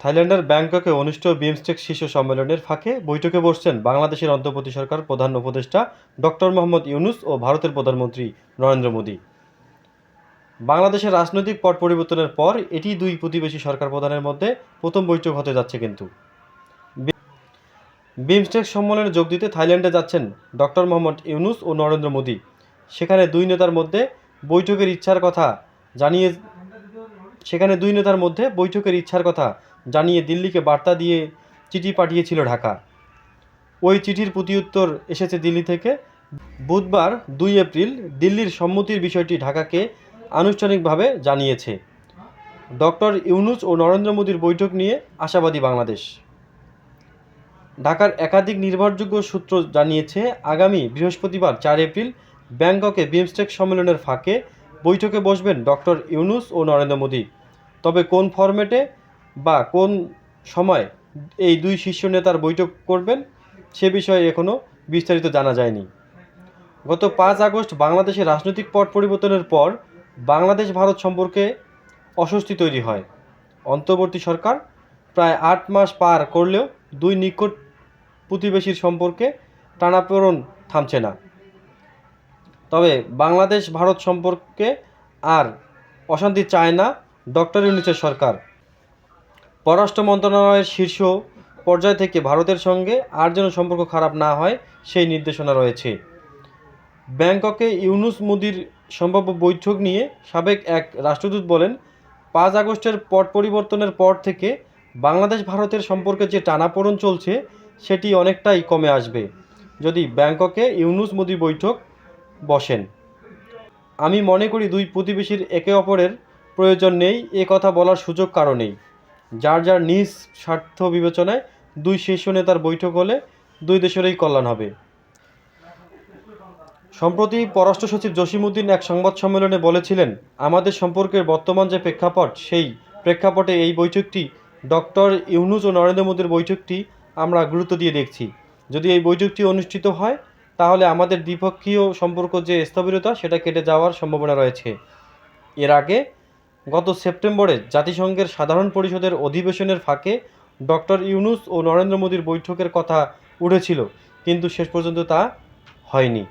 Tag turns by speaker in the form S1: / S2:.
S1: থাইল্যান্ডের ব্যাংককে অনুষ্ঠেয় বিমস্টেক শীর্ষ সম্মেলনের ফাঁকে বৈঠকে বসছেন বাংলাদেশের অন্তর্বর্তী সরকার প্রধান উপদেষ্টা ডক্টর মোহাম্মদ ইউনূস ও ভারতের প্রধানমন্ত্রী নরেন্দ্র মোদী। বাংলাদেশের রাজনৈতিক পট পরিবর্তনের পর এটি দুই প্রতিবেশী সরকার প্রধানের মধ্যে প্রথম বৈঠক হতে যাচ্ছে। কিন্তু বিমস্টেক সম্মেলনে যোগ দিতে থাইল্যান্ডে যাচ্ছেন ডক্টর মোহাম্মদ ইউনূস ও নরেন্দ্র মোদী। সেখানে দুই নেতার মধ্যে বৈঠকের ইচ্ছার কথা জানিয়ে দিল্লিকে বার্তা দিয়ে চিঠি পাঠিয়েছিল ঢাকা। ওই চিঠির প্রতিউত্তর এসেছে দিল্লি থেকে। বুধবার 2 এপ্রিল দিল্লির সম্মতির বিষয়টি ঢাকাকে আনুষ্ঠানিকভাবে জানিয়েছে। ডক্টর ইউনূস ও নরেন্দ্র মোদীর বৈঠক নিয়ে আশাবাদী বাংলাদেশ। ঢাকার একাধিক নির্ভরযোগ্য সূত্র জানিয়েছে, আগামী বৃহস্পতিবার 4 এপ্রিল ব্যাংককে বিমস্টেক সম্মেলনের ফাঁকে বৈঠকে বসবেন ডক্টর ইউনূস ও নরেন্দ্র মোদী। তবে কোন ফরম্যাটে বা কোন সময় এই দুই শীর্ষ নেতার বৈঠক করবেন সে বিষয়ে এখনও বিস্তারিত জানা যায়নি। গত 5 আগস্ট বাংলাদেশের রাজনৈতিক পট পরিবর্তনের পর বাংলাদেশ ভারত সম্পর্কে অস্বস্তি তৈরি হয়। অন্তর্বর্তী সরকার প্রায় 8 মাস পার করলেও দুই নিকট প্রতিবেশীর সম্পর্কে টানাপোড়েন থামছে না। তবে বাংলাদেশ ভারত সম্পর্কে আর অশান্তি চায় না ডক্টর ইউনূসের সরকার। পররাষ্ট্র মন্ত্রণালয়ের শীর্ষ পর্যায় থেকে ভারতের সঙ্গে আর যেন সম্পর্ক খারাপ না হয় সেই নির্দেশনা রয়েছে। ব্যাংককে ইউনূস মোদীর সম্ভাব্য বৈঠক নিয়ে সাবেক এক রাষ্ট্রদূত বলেন, 5 আগস্টের পট পরিবর্তনের পর থেকে বাংলাদেশ ভারতের সম্পর্কে যে টানাপোড়েন চলছে সেটি অনেকটাই কমে আসবে যদি ব্যাংককে ইউনূস মোদী বৈঠক বসেন। আমি মনে করি দুই প্রতিবেশীর একে অপরের প্রয়োজন নেই এ কথা বলার সুযোগ কারো নেই। যার যার নিজ স্বার্থ বিবেচনায় দুই শীর্ষ নেতার বৈঠক হলে দুই দেশেরই কল্যাণ হবে। সম্প্রতি পররাষ্ট্র সচিব জসিম-উদ্দিন এক সংবাদ সম্মেলনে বলেছিলেন, আমাদের সম্পর্কের বর্তমান যে প্রেক্ষাপট সেই প্রেক্ষাপটে এই বৈঠকটি ডক্টর ইউনূস ও নরেন্দ্র মোদীর বৈঠকটি আমরা গুরুত্ব দিয়ে দেখছি। যদি এই বৈঠকটি অনুষ্ঠিত হয় তাহলে আমাদের দ্বিপক্ষীয় সম্পর্ক যে স্থবিরতা সেটা কেটে যাওয়ার সম্ভাবনা রয়েছে। এর আগে গত সেপ্টেম্বরে জাতিসংঘের সাধারণ পরিষদের অধিবেশনের ফাঁকে ডক্টর ইউনূস ও নরেন্দ্র মোদীর বৈঠকের কথা উঠেছিল, কিন্তু শেষ পর্যন্ত তা হয়নি।